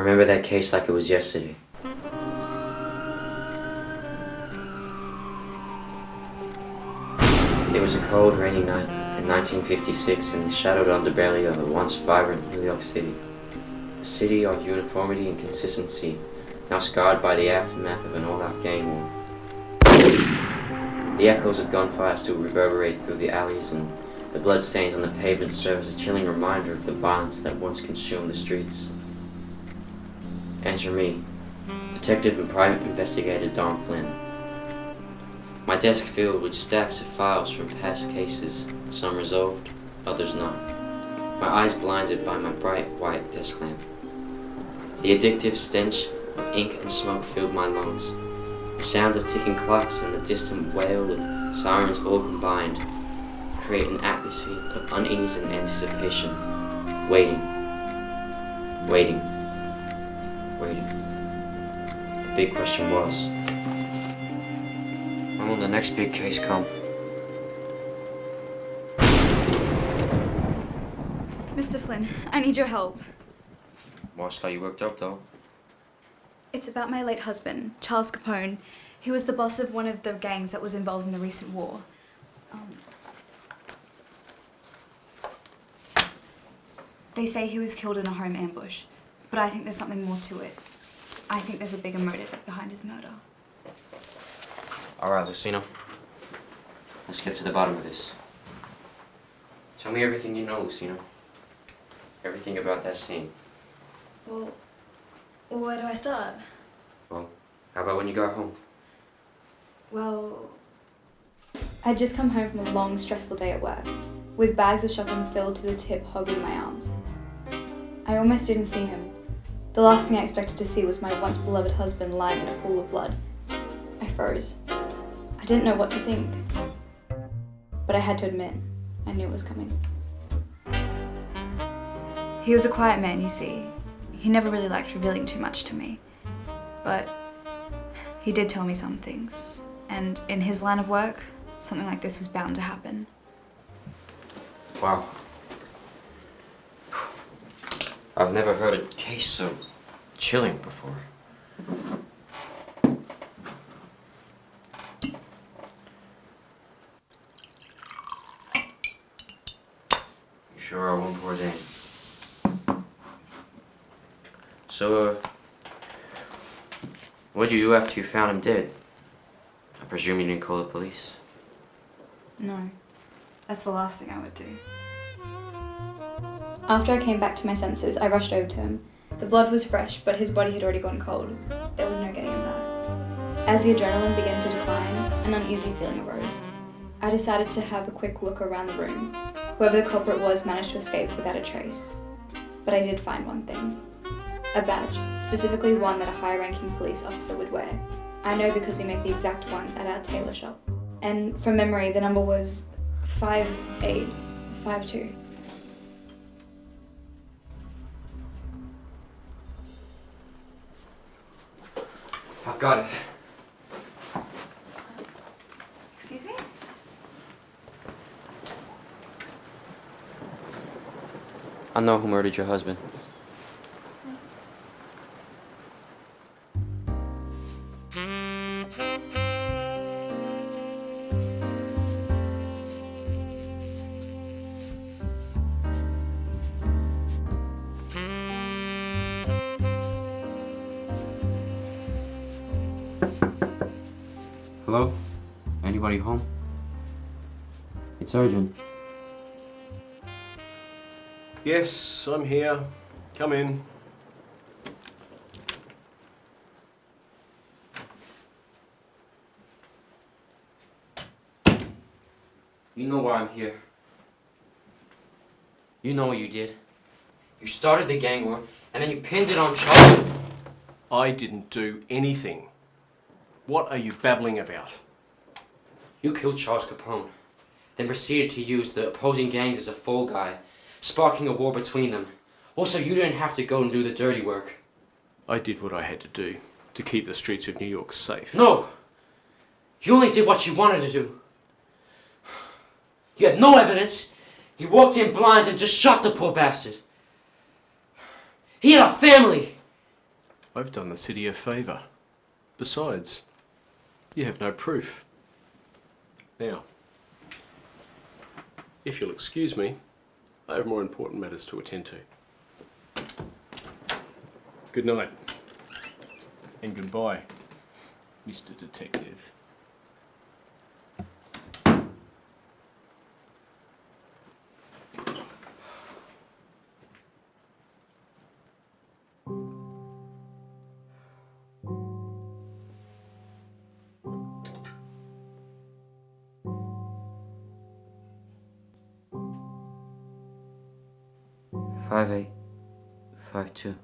remember that case like it was yesterday. It was a cold, rainy night in 1956 in the shadowed underbelly of a once vibrant New York City. A city of uniformity and consistency, now scarred by the aftermath of an all-out gang war. The echoes of gunfire still reverberate through the alleys, and the bloodstains on the pavement serve as a chilling reminder of the violence that once consumed the streets. Enter me, Detective and Private Investigator Don Flynn. My desk filled with stacks of files from past cases, some resolved, others not. My eyes blinded by my bright white desk lamp. The addictive stench of ink and smoke filled my lungs. The sound of ticking clocks and the distant wail of sirens all combined create an atmosphere of unease and anticipation. Waiting. Waiting. Waiting. The big question was, when will the next big case come? Mr. Flynn, I need your help. What's got you worked up, though? It's about my late husband, Charles Capone. He was the boss of one of the gangs that was involved in the recent war. They say he was killed in a home ambush, but I think there's something more to it. I think there's a bigger motive behind his murder. All right, Lucina. Let's get to the bottom of this. Tell me everything you know, Lucina. Everything about that scene. Well, where do I start? Well, how about when you got home? Well, I'd just come home from a long, stressful day at work, with bags of shopping filled to the tip hogging my arms. I almost didn't see him. The last thing I expected to see was my once beloved husband lying in a pool of blood. I froze. I didn't know what to think. But I had to admit, I knew it was coming. He was a quiet man, you see. He never really liked revealing too much to me. But he did tell me some things. And in his line of work, something like this was bound to happen. Wow. I've never heard a case so chilling before. You sure are one poor day. So, what'd you do after you found him dead? I presume you didn't call the police? No, that's the last thing I would do. After I came back to my senses, I rushed over to him. The blood was fresh, but his body had already gone cold. There was no getting him back. As the adrenaline began to decline, an uneasy feeling arose. I decided to have a quick look around the room. Whoever the culprit was managed to escape without a trace. But I did find one thing. A badge, specifically one that a high-ranking police officer would wear. I know because we make the exact ones at our tailor shop. And from memory, the number was 5852. I've got it. Excuse me? I know who murdered your husband. Hello? Anybody home? It's urgent. Yes, I'm here. Come in. You know why I'm here. You know what you did. You started the gang war, and then you pinned it on Charles. I didn't do anything. What are you babbling about? You killed Charles Capone, then proceeded to use the opposing gangs as a fall guy, sparking a war between them. Also, you didn't have to go and do the dirty work. I did what I had to do to keep the streets of New York safe. No! You only did what you wanted to do. You had no evidence. You walked in blind and just shot the poor bastard. He had a family. I've done the city a favour. Besides, you have no proof. Now, if you'll excuse me, I have more important matters to attend to. Good night. And goodbye, Mr. Detective. Five 8 5 2.